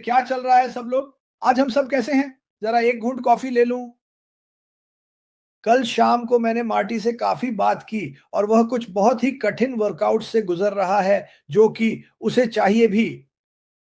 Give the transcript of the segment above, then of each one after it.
क्या चल रहा है सब लोग? आज हम सब कैसे हैं? ज़रा एक घूँट कॉफ़ी ले लूँ। कल शाम को मैंने मार्टी से काफ़ी बात की और वह कुछ बहुत ही कठिन वर्कआउट से गुज़र रहा है, जो कि उसे चाहिए भी,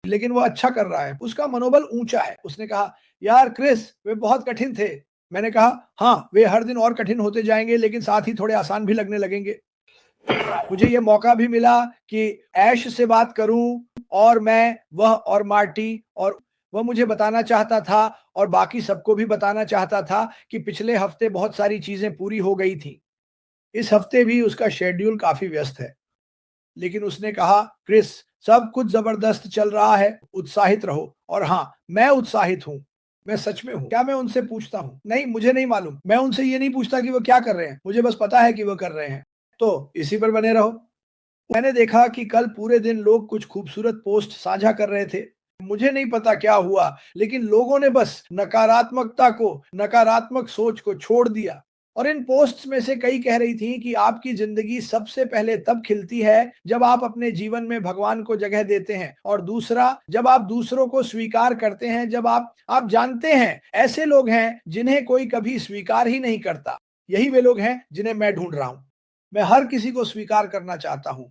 लेकिन वो अच्छा कर रहा है। उसका मनोबल ऊँचा है। उसने कहा, "यार क्रिस, वे बहुत कठिन थे।" मैंने कहा, "हाँ, वे हर दिन और कठिन होते जाएँगे, लेकिन साथ ही थोड़े आसान भी लगने लगेंगे।" मुझे ये मौका भी मिला कि ऐश से बात करूं और मैं वह और मार्टी और वह मुझे बताना चाहता था और बाकी सबको भी बताना चाहता था कि पिछले हफ्ते बहुत सारी चीजें पूरी हो गई थी। इस हफ्ते भी उसका शेड्यूल काफी व्यस्त है, लेकिन उसने कहा, क्रिस, सब कुछ जबरदस्त चल रहा है, उत्साहित रहो। और हाँ, मैं उत्साहित हूँ। मैं सच में हूँ। क्या मैं उनसे पूछता हूँ? नहीं, मुझे नहीं मालूम। मैं उनसे ये नहीं पूछता कि वो क्या कर रहे हैं, मुझे बस पता है कि वो कर रहे हैं। तो इसी पर बने रहो। मैंने देखा कि कल पूरे दिन लोग कुछ खूबसूरत पोस्ट साझा कर रहे थे। मुझे नहीं पता क्या हुआ, लेकिन लोगों ने बस नकारात्मक सोच को छोड़ दिया। और इन पोस्ट्स में से कई कह रही थी कि आपकी जिंदगी सबसे पहले तब खिलती है जब आप अपने जीवन में भगवान को जगह देते हैं, और दूसरा, जब आप दूसरों को स्वीकार करते हैं। जब आप जानते हैं ऐसे लोग हैं जिन्हें कोई कभी स्वीकार ही नहीं करता। यही वे लोग हैं जिन्हें मैं ढूंढ रहा हूं। मैं हर किसी को स्वीकार करना चाहता हूं।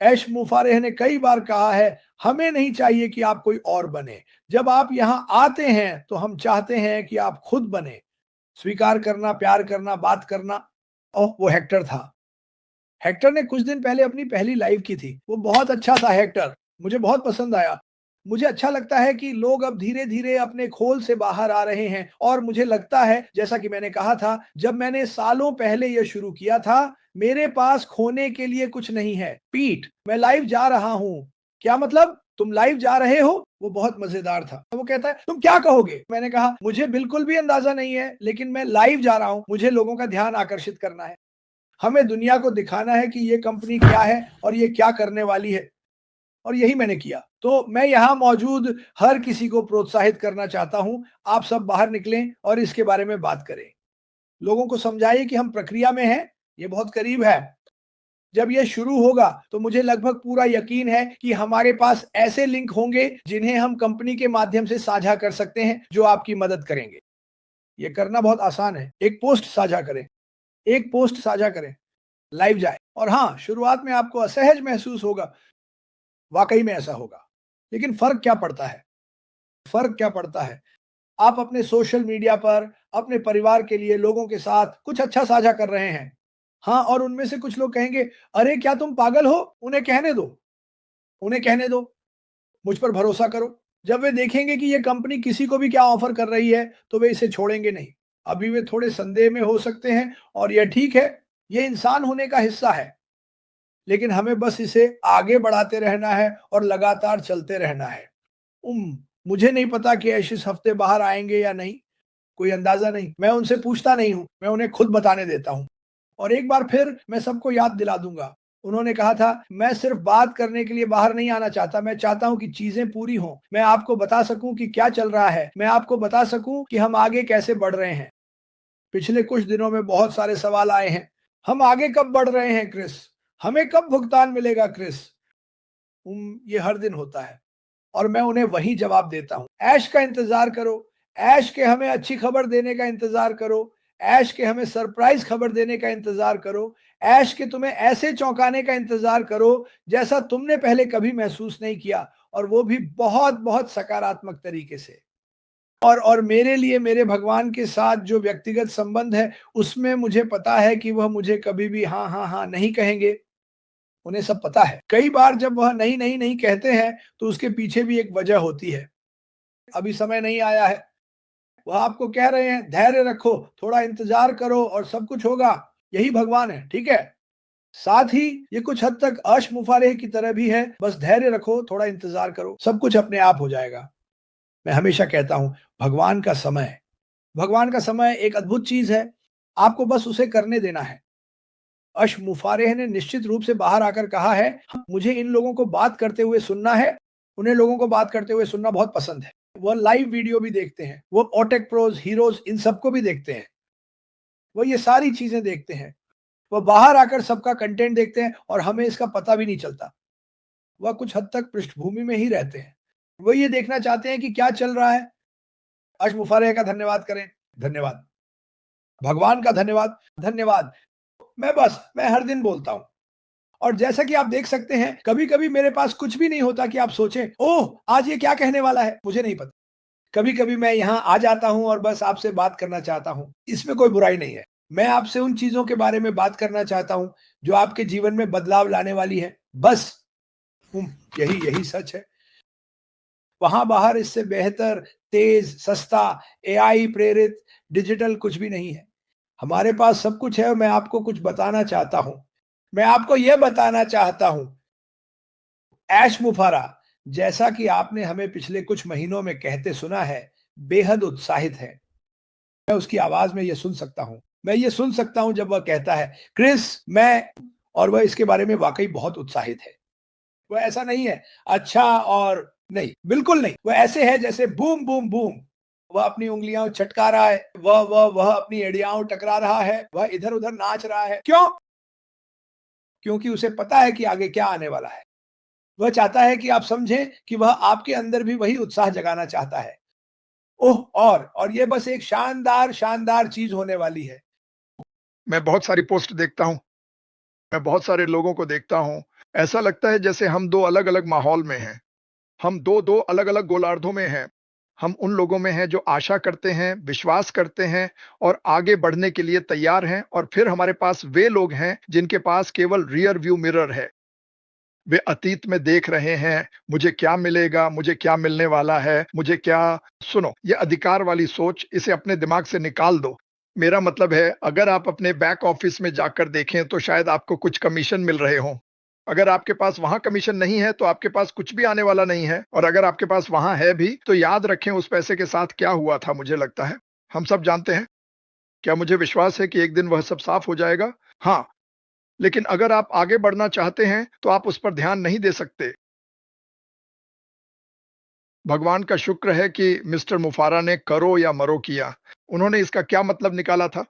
ऐश मुफारेह ने कई बार कहा है, हमें नहीं चाहिए कि आप कोई और बने। जब आप यहाँ आते हैं तो हम चाहते हैं कि आप खुद बने। स्वीकार करना, प्यार करना, बात करना। ओह, वो हेक्टर था। हेक्टर ने कुछ दिन पहले अपनी पहली लाइव की थी। वो बहुत अच्छा था हेक्टर, मुझे बहुत पसंद आया। मुझे अच्छा लगता है कि लोग अब धीरे-धीरे अपने खोल से बाहर आ रहे हैं, और मुझे लगता है, जैसा कि मैंने कहा था, जब मैंने सालों पहले ये शुरू किया था, मेरे पास खोने के लिए कुछ नहीं है। पीट, मैं लाइव जा रहा हूँ। क्या मतलब? तुम लाइव जा रहे हो? वो बहुत मजेदार था। वो कहता है, तुम क्या कहोगे? मैंने कहा, मुझे बिल्कुल भी अंदाजा नहीं है, लेकिन मैं लाइव जा रहा हूँ। मुझे लोगों का ध्यान आकर्षित करना है। हमें दुनिया को दिखाना है कि ये कंपनी क्या है और ये क्या करने वाली है, और यही मैंने किया। तो मैं यहाँ मौजूद हर किसी को प्रोत्साहित करना चाहता हूँ, आप सब बाहर निकलें और इसके बारे में बात करें। लोगों को समझाइए कि हम प्रक्रिया में हैं, ये बहुत करीब है। जब ये शुरू होगा तो मुझे लगभग पूरा यकीन है कि हमारे पास ऐसे लिंक होंगे जिन्हें हम कंपनी के माध्यम से साझा कर सकते हैं, जो आपकी मदद करेंगे। ये करना बहुत आसान है। एक पोस्ट साझा करें, एक पोस्ट साझा करें, लाइव जाए। और हाँ, शुरुआत में आपको असहज महसूस होगा, वाकई में ऐसा होगा। लेकिन फर्क क्या पड़ता है? आप अपने सोशल मीडिया पर अपने परिवार के लिए लोगों के साथ कुछ अच्छा साझा कर रहे हैं। हाँ, और उनमें से कुछ लोग कहेंगे, अरे क्या तुम पागल हो? उन्हें कहने दो, उन्हें कहने दो, मुझ पर भरोसा करो। जब वे देखेंगे कि ये कंपनी किसी को भी क्या ऑफर कर रही है, तो वे इसे छोड़ेंगे नहीं। अभी वे थोड़े संदेह में हो सकते हैं, और यह ठीक है, ये इंसान होने का हिस्सा है। लेकिन हमें बस इसे आगे बढ़ाते रहना है और लगातार चलते रहना है। मुझे नहीं पता कि ऐश इस हफ्ते बाहर आएंगे या नहीं, कोई अंदाजा नहीं। मैं उनसे पूछता नहीं हूँ, मैं उन्हें खुद बताने देता हूँ। और एक बार फिर मैं सबको याद दिला दूंगा, उन्होंने कहा था, मैं सिर्फ बात करने के लिए बाहर नहीं आना चाहता, मैं चाहता हूं कि चीजें पूरी हों। मैं आपको बता सकूं कि क्या चल रहा है, मैं आपको बता सकूं कि हम आगे कैसे बढ़ रहे हैं। पिछले कुछ दिनों में बहुत सारे सवाल आए हैं। हम आगे कब बढ़ रहे हैं क्रिस? हमें कब भुगतान मिलेगा क्रिस? ये हर दिन होता है, और मैं उन्हें वही जवाब देता हूँ। ऐश का इंतजार करो, ऐश के हमें अच्छी खबर देने का इंतजार करो, ऐश के हमें सरप्राइज खबर देने का इंतजार करो, ऐश के तुम्हें ऐसे चौंकाने का इंतजार करो जैसा तुमने पहले कभी महसूस नहीं किया, और वो भी बहुत बहुत सकारात्मक तरीके से। और मेरे लिए मेरे भगवान के साथ जो व्यक्तिगत संबंध है, उसमें मुझे पता है कि वह मुझे कभी भी हाँ हाँ हाँ नहीं कहेंगे। उन्हें सब पता है। कई बार जब वह नहीं नहीं नहीं कहते हैं, तो उसके पीछे भी एक वजह होती है। अभी समय नहीं आया है। वह आपको कह रहे हैं, धैर्य रखो, थोड़ा इंतजार करो और सब कुछ होगा। यही भगवान है, ठीक है? साथ ही ये कुछ हद तक अर्श मुफारेह की तरह भी है। बस धैर्य रखो, थोड़ा इंतजार करो, सब कुछ अपने आप हो जाएगा। मैं हमेशा कहता हूँ, भगवान का समय एक अद्भुत चीज है। आपको बस उसे करने देना है। अर्श मुफारेह ने निश्चित रूप से बाहर आकर कहा है, मुझे इन लोगों को बात करते हुए सुनना है। उन्हें लोगों को बात करते हुए सुनना बहुत पसंद है। वो लाइव वीडियो भी देखते हैं, वो ऑटेक प्रोज, हीरोज, इन सबको भी देखते हैं। वो ये सारी चीजें देखते हैं। वो बाहर आकर सबका कंटेंट देखते हैं, और हमें इसका पता भी नहीं चलता। वह कुछ हद तक पृष्ठभूमि में ही रहते हैं। वो ये देखना चाहते हैं कि क्या चल रहा है। अशमुफारे का धन्यवाद करें, धन्यवाद। भगवान का धन्यवाद, धन्यवाद। मैं हर दिन बोलता हूँ। और जैसा कि आप देख सकते हैं, कभी-कभी मेरे पास कुछ भी नहीं होता कि आप सोचें, ओह! आज ये क्या कहने वाला है? मुझे नहीं पता। कभी-कभी मैं यहाँ आ जाता हूँ और बस आपसे बात करना चाहता हूँ। इसमें कोई बुराई नहीं है। मैं आपसे उन चीज़ों के बारे में बात करना चाहता हूँ, जो आपके जीवन में बदलाव लाने वाली हैं। बस यही यही सच है। वहाँ बाहर इससे बेहतर, तेज़, सस्ता, एआई प्रेरित, डिजिटल कुछ भी नहीं है। हमारे पास सब कुछ है और मैं आपको कुछ बताना चाहता हूँ। मैं आपको ये बताना चाहता हूँ, ऐश मुफारा, जैसा कि आपने हमें पिछले कुछ महीनों में कहते सुना है, बेहद उत्साहित है। मैं उसकी आवाज़ में ये सुन सकता हूँ। मैं ये सुन सकता हूँ जब वह कहता है, क्रिस मैं, और वह इसके बारे में वाक़ई बहुत उत्साहित है। वह ऐसा नहीं है, अच्छा और नहीं, बिल्कुल नहीं। वह ऐसे है जैसे बूम, बूम, बूम। वह अपनी उँगलियाँ चटका रहा है, वह अपनी एड़ियाँ टकरा रहा है, वह इधर-उधर नाच रहा है। क्यों? क्योंकि उसे पता है कि आगे क्या आने वाला है। वह चाहता है कि आप समझें कि वह आपके अंदर भी वही उत्साह जगाना चाहता है। ओह! और ये बस एक शानदार, शानदार चीज़ होने वाली है। मैं बहुत सारी पोस्ट देखता हूँ, मैं बहुत सारे लोगों को देखता हूँ, ऐसा लगता है जैसे हम 2 अलग-अलग माहौल में हैं। हम 2-2 अलग-अलग गोलार्धों में हैं। हम उन लोगों में हैं जो आशा करते हैं, विश्वास करते हैं और आगे बढ़ने के लिए तैयार हैं और फिर हमारे पास वे लोग हैं जिनके पास केवल रियर व्यू मिरर है। वे अतीत में देख रहे हैं, मुझे क्या मिलेगा, मुझे क्या मिलने वाला है, मुझे क्या सुनो, ये अधिकार वाली सोच इसे अपने दिमाग से निकाल दो। मेरा मतलब है अगर आप अपने बैक ऑफिस में जाकर देखें तो शायद आपको कुछ कमीशन मिल रहे हों। अगर आपके पास वहाँ कमीशन नहीं है तो आपके पास कुछ भी आने वाला नहीं है और अगर आपके पास वहाँ है भी तो याद रखें उस पैसे के साथ क्या हुआ था मुझे लगता है। हम सब जानते हैं। क्या मुझे विश्वास है कि एक दिन वह सब साफ हो जाएगा? हाँ, लेकिन अगर आप आगे बढ़ना चाहते हैं तो आप उस पर ध्यान नहीं दे सकते। भगवान का शुक्र है कि मिस्टर मुफारा ने करो या मरो किया। उन्होंने इसका क्या मतलब निकाला था?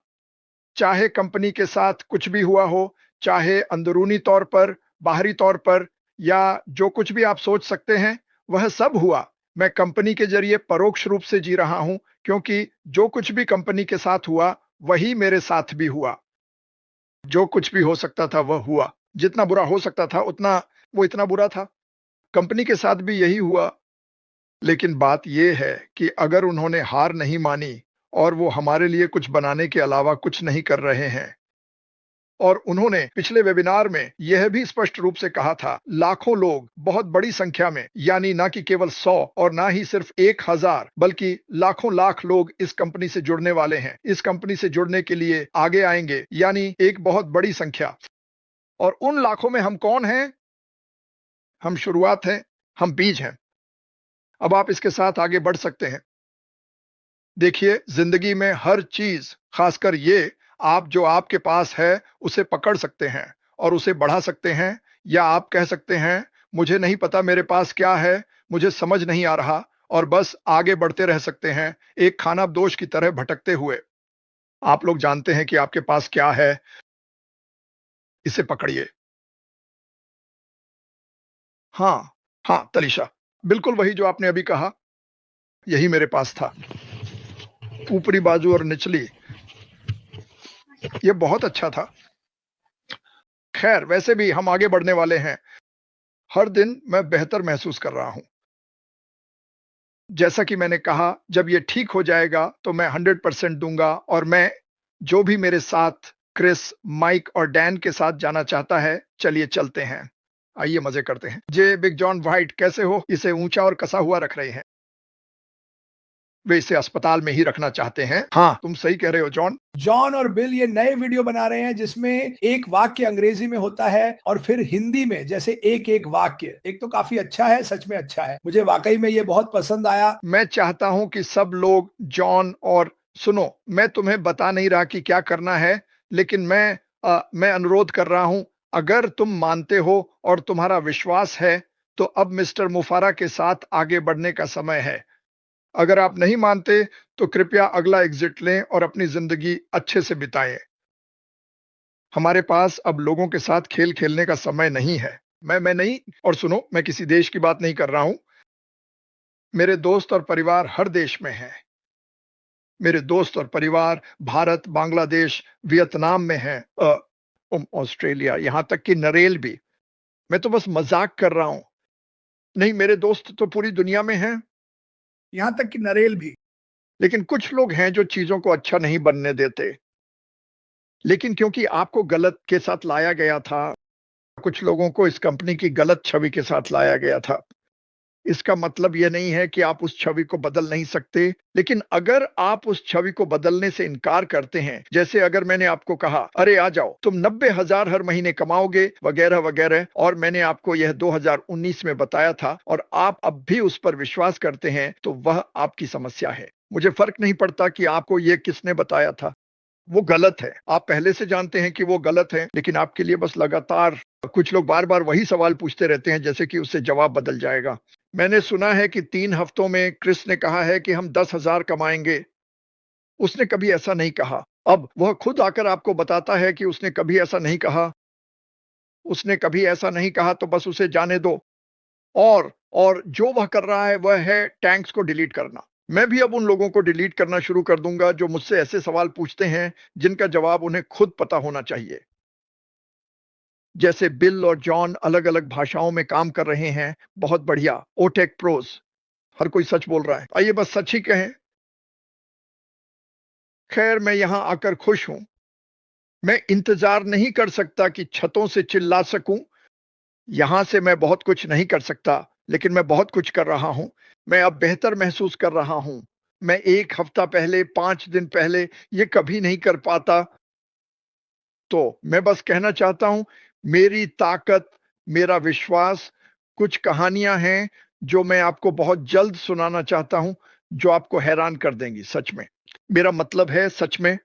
चाहे कंपनी के साथ कुछ भी हुआ हो, चाहे अंदरूनी तौर पर, बाहरी तौर पर या जो कुछ भी आप सोच सकते हैं, वह सब हुआ। मैं कंपनी के ज़रिए परोक्ष रूप से जी रहा हूँ क्योंकि जो कुछ भी कंपनी के साथ हुआ, वही मेरे साथ भी हुआ। जो कुछ भी हो सकता था वह हुआ। जितना बुरा हो सकता था उतना वो इतना बुरा था। कंपनी के साथ भी यही हुआ। लेकिन बात ये है कि अगर उन्होंने हार नहीं मानी और वो हमारे लिए कुछ बनाने के अलावा कुछ नहीं कर रहे हैं और उन्होंने पिछले वेबिनार में यह भी स्पष्ट रूप से कहा था, लाखों लोग बहुत बड़ी संख्या में, यानी ना कि केवल 100 और ना ही सिर्फ 1000 बल्कि लाखों लाख लोग इस कंपनी से जुड़ने वाले हैं। इस कंपनी से जुड़ने के लिए आगे आएंगे, यानी एक बहुत बड़ी संख्या। और उन लाखों में हम कौन हैं? हम शुरुआत हैं, हम बीज हैं। अब आप इसके साथ आगे बढ़ सकते हैं। देखिए, जिंदगी में हर चीज, खासकर ये, आप जो आपके पास है, उसे पकड़ सकते हैं और उसे बढ़ा सकते हैं, या आप कह सकते हैं, मुझे नहीं पता मेरे पास क्या है, मुझे समझ नहीं आ रहा, और बस आगे बढ़ते रह सकते हैं, एक खानाबदोश की तरह भटकते हुए। आप लोग जानते हैं कि आपके पास क्या है, इसे पकड़िए। हाँ, हाँ, तलीशा, बिल्कुल वही जो आपने अभी कहा, यही मेरे पास था। ऊपरी बाजू और निचली, ये बहुत अच्छा था। खैर, वैसे भी हम आगे बढ़ने वाले हैं। हर दिन मैं बेहतर महसूस कर रहा हूं। जैसा कि मैंने कहा, जब ये ठीक हो जाएगा तो मैं 100% दूंगा और मैं जो भी मेरे साथ क्रिस, माइक और डैन के साथ जाना चाहता है, चलिए चलते हैं। आइए मजे करते हैं। जे बिग जॉन व्हाइट कैसे हो? इसे ऊंचा और कसा हुआ रख रहे हैं। वे इसे अस्पताल में ही रखना चाहते हैं। हाँ, तुम सही कह रहे हो जॉन। जॉन और बिल ये नए वीडियो बना रहे हैं जिसमें एक वाक्य अंग्रेजी में होता है और फिर हिंदी में, जैसे एक एक वाक्य। एक तो काफी अच्छा है, सच में अच्छा है। मुझे वाकई में ये बहुत पसंद आया। मैं चाहता हूं कि सब लोग जॉन और सुनो, मैं तुम्हें बता नहीं रहा कि क्या करना है, लेकिन मैं अनुरोध कर रहा हूं, अगर तुम मानते हो और तुम्हारा विश्वास है तो अब मिस्टर मुफारा के साथ आगे बढ़ने का समय है। अगर आप नहीं मानते तो कृपया अगला एग्जिट लें और अपनी जिंदगी अच्छे से बिताएं। हमारे पास अब लोगों के साथ खेल खेलने का समय नहीं है। मैं नहीं, और सुनो, मैं किसी देश की बात नहीं कर रहा हूं। मेरे दोस्त और परिवार हर देश में हैं। मेरे दोस्त और परिवार भारत, बांग्लादेश, वियतनाम में हैं, ऑस्ट्रेलिया, यहाँ तक कि नरेल भी। मैं तो बस मजाक कर रहा हूँ। नहीं, मेरे दोस्त तो पूरी दुनिया में हैं। यहाँ तक कि नरेल भी। लेकिन कुछ लोग हैं जो चीजों को अच्छा नहीं बनने देते। लेकिन क्योंकि आपको गलत के साथ लाया गया था, कुछ लोगों को इस कंपनी की गलत छवि के साथ लाया गया था। इसका मतलब यह नहीं है कि आप उस छवि को बदल नहीं सकते, लेकिन अगर आप उस छवि को बदलने से इनकार करते हैं, जैसे अगर मैंने आपको कहा, अरे आ जाओ, तुम 90,000 हर महीने कमाओगे, वगैरह वगैरह, और मैंने आपको यह 2019 में बताया था और आप अब भी उस पर विश्वास करते हैं, तो वह आपकी समस्या है। मुझे फर्क नहीं पड़ता कि आपको यह किसने बताया था। वो गलत है। आप पहले से जानते हैं कि वो गलत है, लेकिन आपके लिए बस लगातार कुछ लोग बार-बार वही सवाल पूछते रहते हैं, जैसे कि उससे जवाब बदल जाएगा। मैंने सुना है कि 3 हफ्तों में क्रिस ने कहा है कि हम 10,000 कमाएँगे। उसने कभी ऐसा नहीं कहा। अब वह खुद आकर आपको बताता है कि उसने कभी ऐसा नहीं कहा। उसने कभी ऐसा नहीं कहा तो बस उसे जाने दो। और जो वह कर रहा है वह है टैंक्स को डिलीट करना। मैं भी अब उन लोगों को डिलीट करना शुरू कर दूंगा जो मुझसे ऐसे सवाल पूछते हैं जिनका जवाब उन्हें खुद पता होना चाहिए। जैसे बिल और जॉन अलग-अलग भाषाओं में काम कर रहे हैं, बहुत बढ़िया, ओटेक प्रोस। हर कोई सच बोल रहा है। आइए बस सच ही कहें। खैर, मैं यहां आकर खुश हूं। मैं इंतजार नहीं कर सकता कि छतों से चिल्ला सकूं। यहां से मैं बहुत कुछ नहीं कर सकता, लेकिन मैं बहुत कुछ कर रहा हूं। मैं अब बेहतर महसूस कर रहा हूं। मैं 1 हफ्ता पहले, 5 दिन पहले ये कभी नहीं कर पाता। तो मैं बस कहना चाहता हूं, मेरी ताकत, मेरा विश्वास, कुछ कहानियां हैं जो मैं आपको बहुत जल्द सुनाना चाहता हूं, जो आपको हैरान कर देंगी सच में। मेरा मतलब है सच में,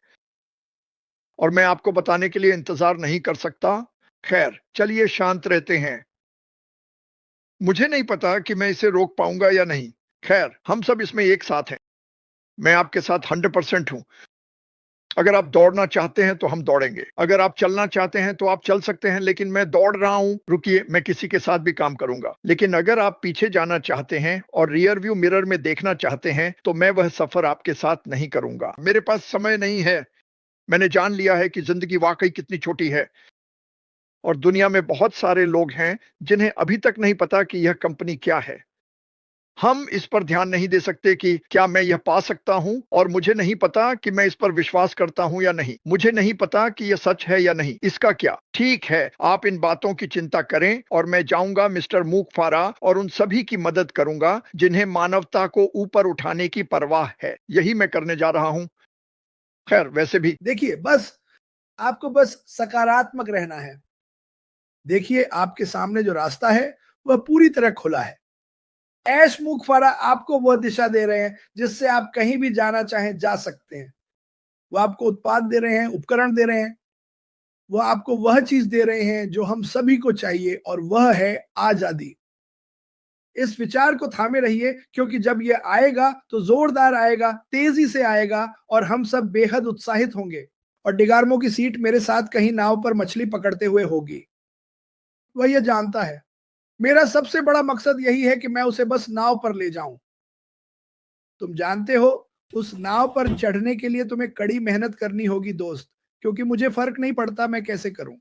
और मैं आपको बताने के लिए इंतजार नहीं कर सकता। खैर, चलिए शांत रहते हैं। मुझे नहीं पता कि मैं इसे रोक पाऊंगा या नहीं। खैर, हम सब इसमें एक साथ हैं। मैं आपके साथ 100% हूं। अगर आप दौड़ना चाहते हैं तो हम दौड़ेंगे। अगर आप चलना चाहते हैं तो आप चल सकते हैं, लेकिन मैं दौड़ रहा हूं। रुकिए, मैं किसी के साथ भी काम करूंगा। लेकिन अगर आप पीछे जाना चाहते हैं और रियर व्यू मिरर में देखना चाहते हैं, तो मैं वह सफर आपके साथ नहीं करूंगा। मेरे पास समय नहीं है। मैंने जान लिया है कि जिंदगी वाकई कितनी छोटी है, और दुनिया में बहुत सारे लोग हैं जिन्हें अभी तक नहीं पता कि यह कंपनी क्या है। हम इस पर ध्यान नहीं दे सकते कि क्या मैं यह पा सकता हूं, और मुझे नहीं पता कि मैं इस पर विश्वास करता हूं या नहीं। मुझे नहीं पता कि यह सच है या नहीं। इसका क्या? ठीक है, आप इन बातों की चिंता करें और मैं जाऊंगा मिस्टर मूक फारा और उन सभी की मदद करूंगा जिन्हें मानवता को ऊपर उठाने की परवाह है। यही मैं करने जा रहा हूं। खैर, वैसे भी देखिए, बस आपको बस सकारात्मक रहना है। देखिए, आपके सामने जो रास्ता है वह पूरी तरह खुला है। ऐश मुखफरा आपको वह दिशा दे रहे हैं जिससे आप कहीं भी जाना चाहें जा सकते हैं। वो आपको उत्पाद दे रहे हैं, उपकरण दे रहे हैं। वो आपको वह चीज दे रहे हैं जो हम सभी को चाहिए, और वह है आजादी। इस विचार को थामे रहिए, क्योंकि जब ये आएगा तो जोरदार आएगा, तेजी से आएगा, और हम सब बेहद उत्साहित होंगे। और डिगार्मो की सीट मेरे साथ कहीं नाव पर मछली पकड़ते हुए होगी। वह यह जानता है। मेरा सबसे बड़ा मकसद यही है कि मैं उसे बस नाव पर ले जाऊं। तुम जानते हो, उस नाव पर चढ़ने के लिए तुम्हें कड़ी मेहनत करनी होगी दोस्त, क्योंकि मुझे फर्क नहीं पड़ता मैं कैसे करूं।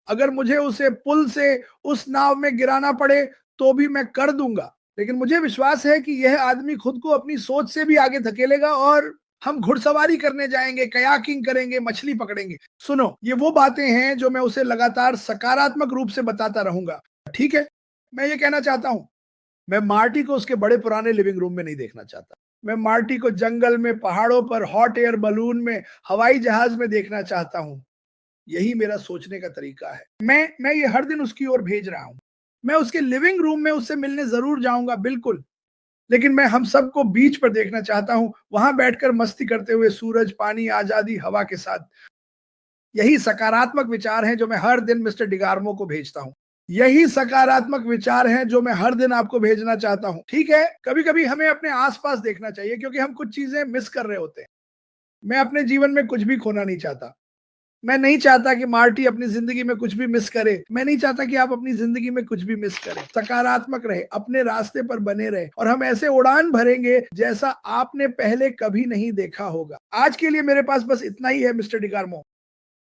अगर मुझे उसे पुल से उस नाव में गिराना पड़े तो भी मैं कर दूंगा। लेकिन मुझे विश्वास है कि यह आदमी खुद को अपनी सोच से भी आगे धकेलेगा, और हम घुड़सवारी करने जाएंगे, कयाकिंग करेंगे, मछली पकड़ेंगे। सुनो, ये वो बातें हैं जो मैं उसे लगातार सकारात्मक रूप से बताता रहूंगा। ठीक है, मैं ये कहना चाहता हूं, मैं मार्टी को उसके बड़े पुराने लिविंग रूम में नहीं देखना चाहता। मैं मार्टी को जंगल में, पहाड़ों पर, हॉट एयर बलून में, हवाई जहाज में देखना चाहता हूं। यही मेरा सोचने का तरीका है। मैं ये हर दिन उसकी ओर भेज रहा हूं। मैं उसके लिविंग रूम में उससे मिलने जरूर जाऊंगा, बिल्कुल। लेकिन मैं हम सबको बीच पर देखना चाहता हूं, वहां बैठकर मस्ती करते हुए, सूरज, पानी, आजादी, हवा के साथ। यही सकारात्मक विचार हैं जो मैं हर दिन मिस्टर डिगार्मो को भेजता हूं। यही सकारात्मक विचार हैं जो मैं हर दिन आपको भेजना चाहता हूं। ठीक है, कभी कभी हमें अपने आसपास देखना चाहिए, क्योंकि हम कुछ चीजें मिस कर रहे होते हैं। मैं अपने जीवन में कुछ भी खोना नहीं चाहता। मैं नहीं चाहता कि मार्टी अपनी जिंदगी में कुछ भी मिस करे। मैं नहीं चाहता कि आप अपनी जिंदगी में कुछ भी मिस करें। सकारात्मक रहे, अपने रास्ते पर बने रहे और हम ऐसे उड़ान भरेंगे जैसा आपने पहले कभी नहीं देखा होगा। आज के लिए मेरे पास बस इतना ही है मिस्टर डिकार्मो।